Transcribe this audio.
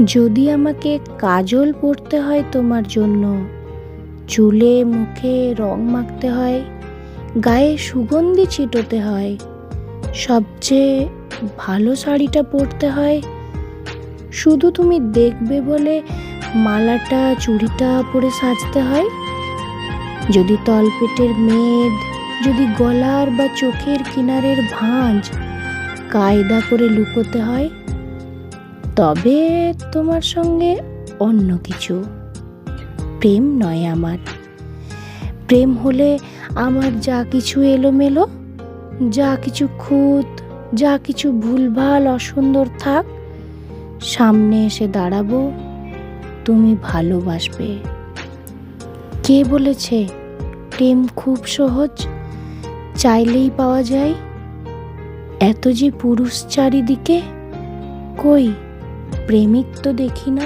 যদি আমাকে কাজল পরতে হয় তোমার জন্য, চুলে মুখে রং মাখতে হয়, গায়ে সুগন্ধি ছিটোতে হয়, সবচেয়ে ভালো শাড়িটা পরতে হয়, শুধু তুমি দেখবে বলে মালাটা চুড়িটা পরে সাজতে হয়, যদি তলপেটের মেদ, যদি গলার বা চোখের কিনারের ভাঁজ কায়দা করে লুকোতে হয়, তবে তোমার সঙ্গে অন্য কিছু। প্রেম নয় আমার। প্রেম হলে আমার যা কিছু এলোমেলো, যা কিছু খুঁত, যা কিছু ভুলভাল অসুন্দর থাক, সামনে এসে দাঁড়াবো, তুমি ভালোবাসবে। কে বলেছে প্রেম খুব সহজ, চাইলেই পাওয়া যায়? এত যে পুরুষ চারিদিকে, কই প্রেমিক তো দেখি না।